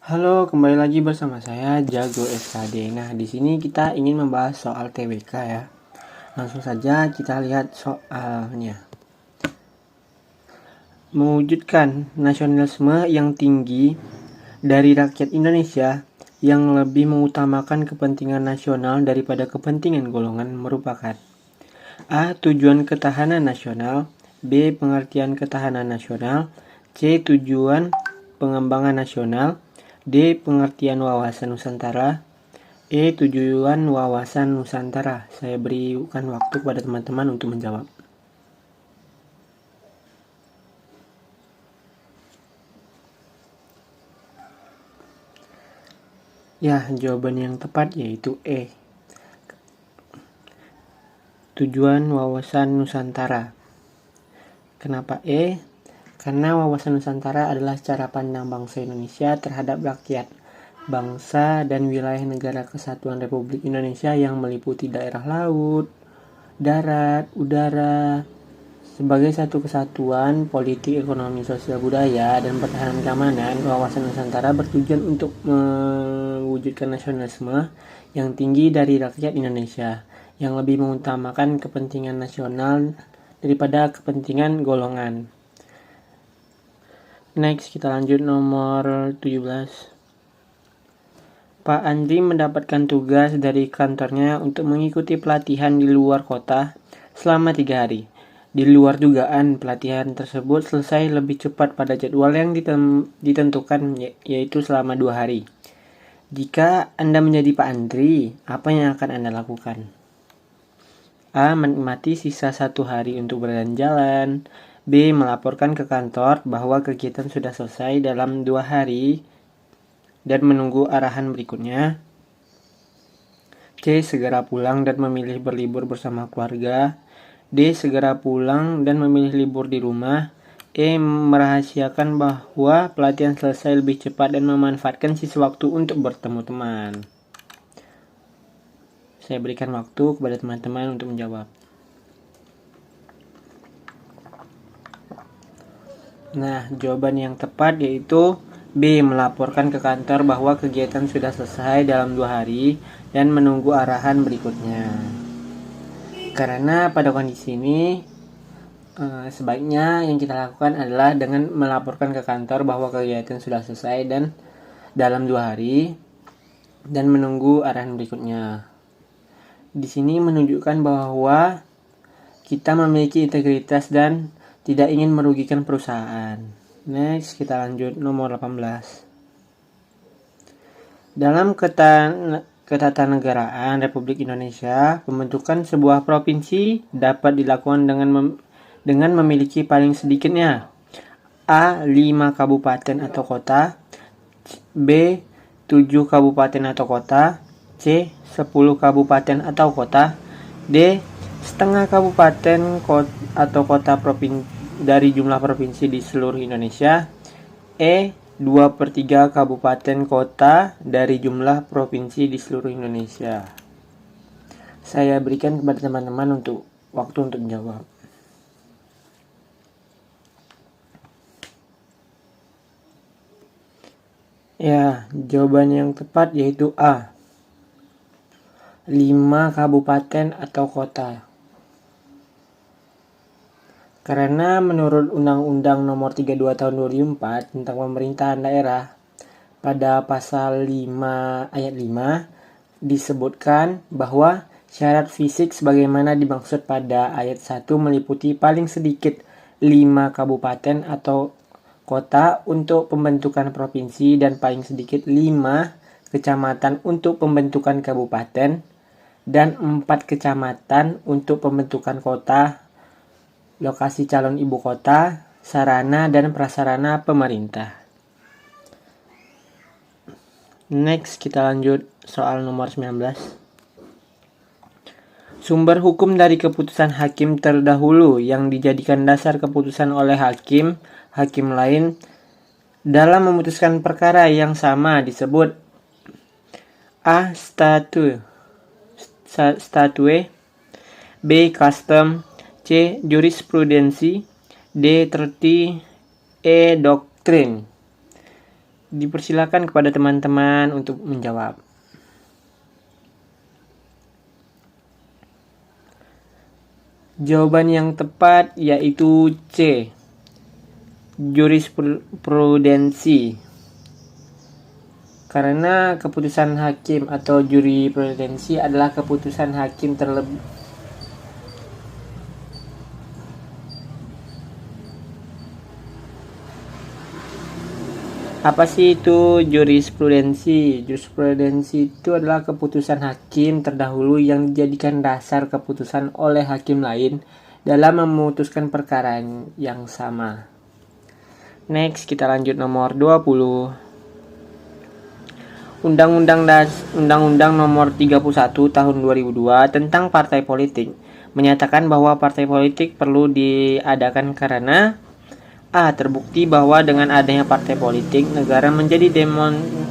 Halo, kembali lagi bersama saya Jago SKD. Nah, di sini kita ingin membahas soal TBK ya. Langsung saja kita lihat soalnya. Mewujudkan nasionalisme yang tinggi dari rakyat Indonesia yang lebih mengutamakan kepentingan nasional daripada kepentingan golongan merupakan A. Tujuan ketahanan nasional, B. Pengertian ketahanan nasional, C. Tujuan pengembangan nasional, D. Pengertian wawasan Nusantara, E. Tujuan wawasan Nusantara. Saya berikan waktu kepada teman-teman untuk menjawab. Ya, jawaban yang tepat yaitu E. Tujuan wawasan Nusantara. Kenapa E? Karena wawasan Nusantara adalah cara pandang bangsa Indonesia terhadap rakyat, bangsa, dan wilayah negara kesatuan Republik Indonesia yang meliputi daerah laut, darat, udara, sebagai satu kesatuan politik, ekonomi, sosial, budaya, dan pertahanan keamanan. Wawasan Nusantara bertujuan untuk mewujudkan nasionalisme yang tinggi dari rakyat Indonesia, yang lebih mengutamakan kepentingan nasional daripada kepentingan golongan. Next, kita lanjut nomor 17. Pak Andri mendapatkan tugas dari kantornya untuk mengikuti pelatihan di luar kota selama 3 hari. Di luar dugaan, pelatihan tersebut selesai lebih cepat pada jadwal yang ditentukan, yaitu selama 2 hari. Jika Anda menjadi Pak Andri, apa yang akan Anda lakukan? A. Menikmati sisa 1 hari untuk berjalan-jalan. B. Melaporkan ke kantor bahwa kegiatan sudah selesai dalam 2 hari dan menunggu arahan berikutnya. C. Segera pulang dan memilih berlibur bersama keluarga. D. Segera pulang dan memilih libur di rumah. E. Merahasiakan bahwa pelatihan selesai lebih cepat dan memanfaatkan sisa waktu untuk bertemu teman. Saya berikan waktu kepada teman-teman untuk menjawab. Nah, jawaban yang tepat yaitu B. Melaporkan ke kantor bahwa kegiatan sudah selesai dalam 2 hari dan menunggu arahan berikutnya. Karena pada kondisi ini sebaiknya yang kita lakukan adalah dengan melaporkan ke kantor bahwa kegiatan sudah selesai dan dalam 2 hari dan menunggu arahan berikutnya. Di sini menunjukkan bahwa kita memiliki integritas dan tidak ingin merugikan perusahaan. Next, kita lanjut nomor 18. Dalam ketatanegaraan Republik Indonesia, pembentukan sebuah provinsi dapat dilakukan dengan memiliki paling sedikitnya A. 5 kabupaten atau kota, B. 7 kabupaten atau kota, C. 10 kabupaten atau kota, D. Setengah kabupaten atau kota dari jumlah provinsi di seluruh Indonesia, E. 2/3 kabupaten kota dari jumlah provinsi di seluruh Indonesia. Saya berikan kepada teman-teman untuk waktu untuk menjawab. Ya, jawaban yang tepat yaitu A. 5 kabupaten atau kota. Karena menurut Undang-Undang Nomor 32 Tahun 2004 tentang Pemerintahan Daerah, pada pasal 5 ayat 5 disebutkan bahwa syarat fisik sebagaimana dimaksud pada ayat 1 meliputi paling sedikit 5 kabupaten atau kota untuk pembentukan provinsi dan paling sedikit 5 kecamatan untuk pembentukan kabupaten dan 4 kecamatan untuk pembentukan kota, lokasi calon ibu kota, sarana dan prasarana pemerintah. Next, kita lanjut soal nomor 19. Sumber hukum dari keputusan hakim terdahulu yang dijadikan dasar keputusan oleh hakim lain dalam memutuskan perkara yang sama disebut A. Statute, B. Custom, C. Jurisprudensi, D. Treaty, E. Doktrin. Dipersilakan kepada teman-teman untuk menjawab. Jawaban yang tepat yaitu C. Jurisprudensi. Karena keputusan hakim atau jurisprudensi adalah keputusan hakim terlebih. Apa sih itu jurisprudensi? Jurisprudensi itu adalah keputusan hakim terdahulu yang dijadikan dasar keputusan oleh hakim lain dalam memutuskan perkara yang sama. Next, kita lanjut nomor 20. Undang-Undang Nomor 31 Tahun 2002 tentang Partai Politik menyatakan bahwa partai politik perlu diadakan karena A. Terbukti bahwa dengan adanya partai politik, negara menjadi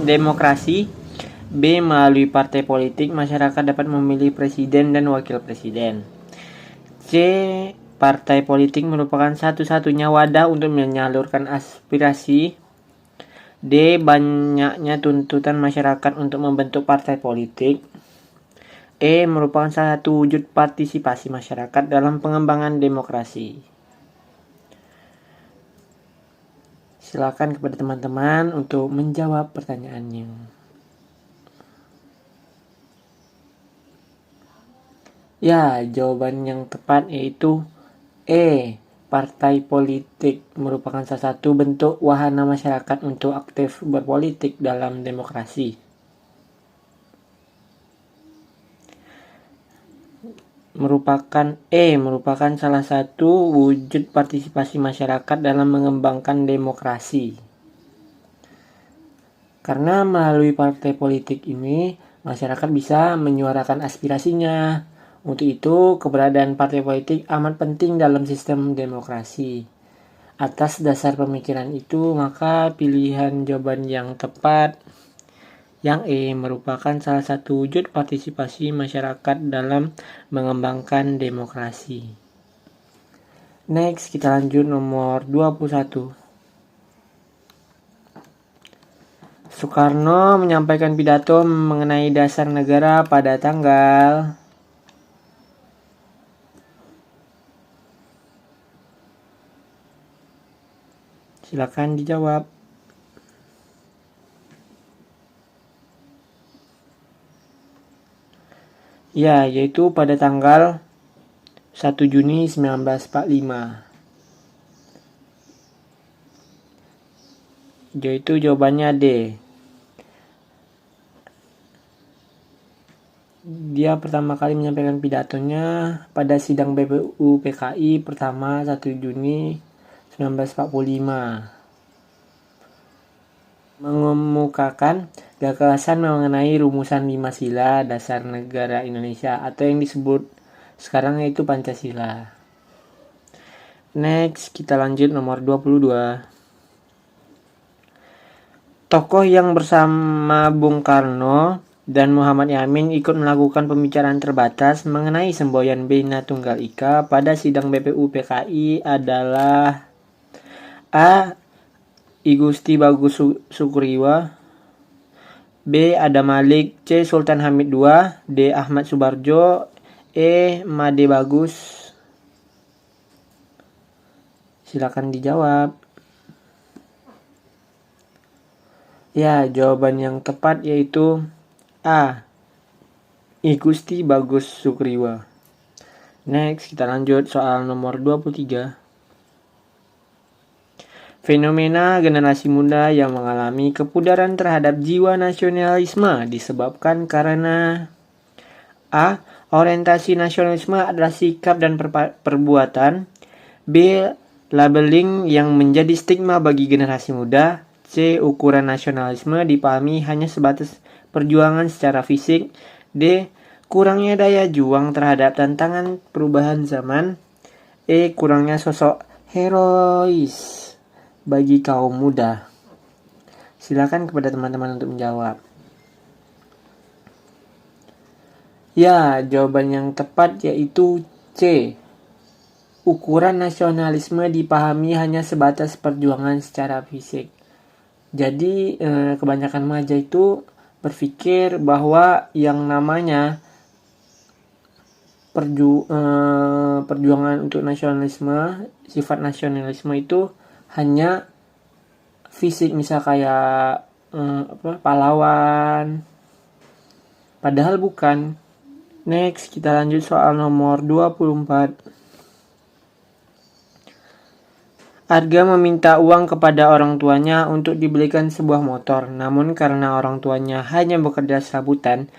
demokrasi. B. Melalui partai politik, masyarakat dapat memilih presiden dan wakil presiden. C. Partai politik merupakan satu-satunya wadah untuk menyalurkan aspirasi. D. Banyaknya tuntutan masyarakat untuk membentuk partai politik. E. Merupakan salah satu wujud partisipasi masyarakat dalam pengembangan demokrasi. Silakan kepada teman-teman untuk menjawab pertanyaannya. Ya, jawaban yang tepat yaitu E. Partai politik merupakan salah satu bentuk wahana masyarakat untuk aktif berpolitik dalam demokrasi. Merupakan salah satu wujud partisipasi masyarakat dalam mengembangkan demokrasi. Karena melalui partai politik ini, masyarakat bisa menyuarakan aspirasinya. Untuk itu, keberadaan partai politik amat penting dalam sistem demokrasi. Atas dasar pemikiran itu, maka pilihan jawaban yang tepat yang E merupakan salah satu wujud partisipasi masyarakat dalam mengembangkan demokrasi. Next, kita lanjut nomor 21. Soekarno menyampaikan pidato mengenai dasar negara pada tanggal Silakan dijawab. Ya, yaitu pada tanggal 1 Juni 1945. Yaitu jawabannya D. Dia pertama kali menyampaikan pidatonya pada sidang BPU PKI pertama 1 Juni 1945. Mengemukakan gagasan mengenai rumusan 5 sila dasar negara Indonesia atau yang disebut sekarang yaitu Pancasila. Next, kita lanjut nomor 22. Tokoh yang bersama Bung Karno dan Muhammad Yamin ikut melakukan pembicaraan terbatas mengenai semboyan Bhinneka Tunggal Ika pada sidang BPU PKI adalah A. I Gusti Bagus Sukuriwa, B. Adam Malik, C. Sultan Hamid II, D. Ahmad Subarjo, E. Made Bagus. Silakan dijawab. Ya, jawaban yang tepat yaitu A. I Gusti Bagus Sukuriwa. Next, kita lanjut soal nomor 23. Fenomena generasi muda yang mengalami kepudaran terhadap jiwa nasionalisme disebabkan karena A. Orientasi nasionalisme adalah sikap dan perbuatan. B. Labeling yang menjadi stigma bagi generasi muda. C. Ukuran nasionalisme dipahami hanya sebatas perjuangan secara fisik. D. Kurangnya daya juang terhadap tantangan perubahan zaman. E. Kurangnya sosok herois bagi kaum muda. Silakan kepada teman-teman untuk menjawab. Ya, jawaban yang tepat yaitu C. Ukuran nasionalisme dipahami hanya sebatas perjuangan secara fisik. Jadi kebanyakan remaja itu berpikir bahwa yang namanya perjuangan untuk nasionalisme, sifat nasionalisme itu hanya fisik, misal kayak pahlawan. Padahal bukan. Next, kita lanjut soal nomor 24. Arga meminta uang kepada orang tuanya untuk dibelikan sebuah motor, namun karena orang tuanya hanya bekerja serabutan,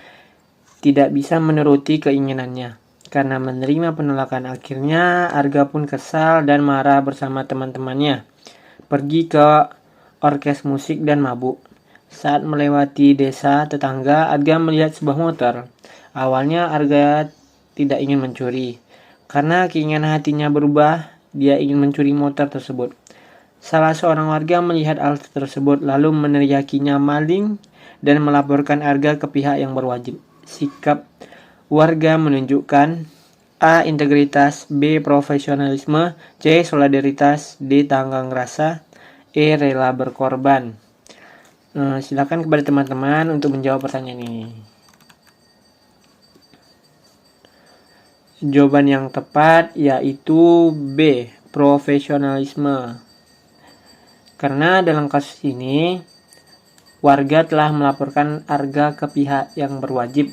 tidak bisa menuruti keinginannya. Karena menerima penolakan, akhirnya Arga pun kesal dan marah bersama teman-temannya. Pergi ke orkes musik dan mabuk. Saat melewati desa tetangga, Arga melihat sebuah motor. Awalnya Arga tidak ingin mencuri. Karena keinginan hatinya berubah, dia ingin mencuri motor tersebut. Salah seorang warga melihat hal tersebut lalu meneriakinya maling dan melaporkan Arga ke pihak yang berwajib. Sikap warga menunjukkan A. Integritas, B. Profesionalisme, C. Solidaritas, D. Tanggang rasa, E. Rela berkorban. Silakan kepada teman-teman untuk menjawab pertanyaan ini. Jawaban yang tepat yaitu B. Profesionalisme. Karena dalam kasus ini, warga telah melaporkan Arga ke pihak yang berwajib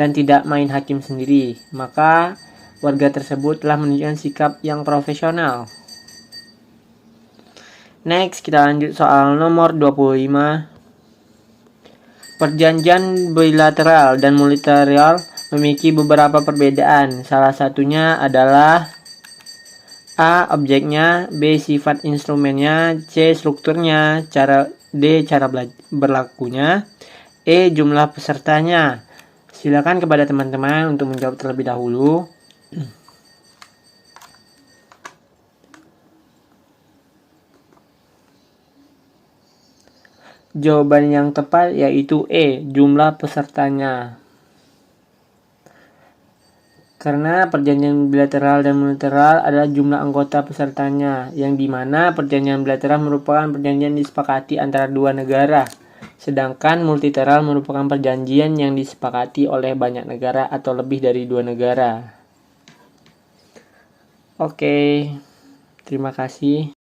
dan tidak main hakim sendiri. Maka, warga tersebut telah menunjukkan sikap yang profesional. Next, kita lanjut soal nomor 25. Perjanjian bilateral dan multilateral memiliki beberapa perbedaan. Salah satunya adalah A. Objeknya, B. Sifat instrumennya, C. Strukturnya, D. Cara berlakunya, E. Jumlah pesertanya. Silakan kepada teman-teman untuk menjawab terlebih dahulu. Jawaban yang tepat yaitu E. Jumlah pesertanya. Karena perjanjian bilateral dan multilateral adalah jumlah anggota pesertanya, yang dimana perjanjian bilateral merupakan perjanjian disepakati antara dua negara, sedangkan multilateral merupakan perjanjian yang disepakati oleh banyak negara atau lebih dari dua negara. Oke, terima kasih.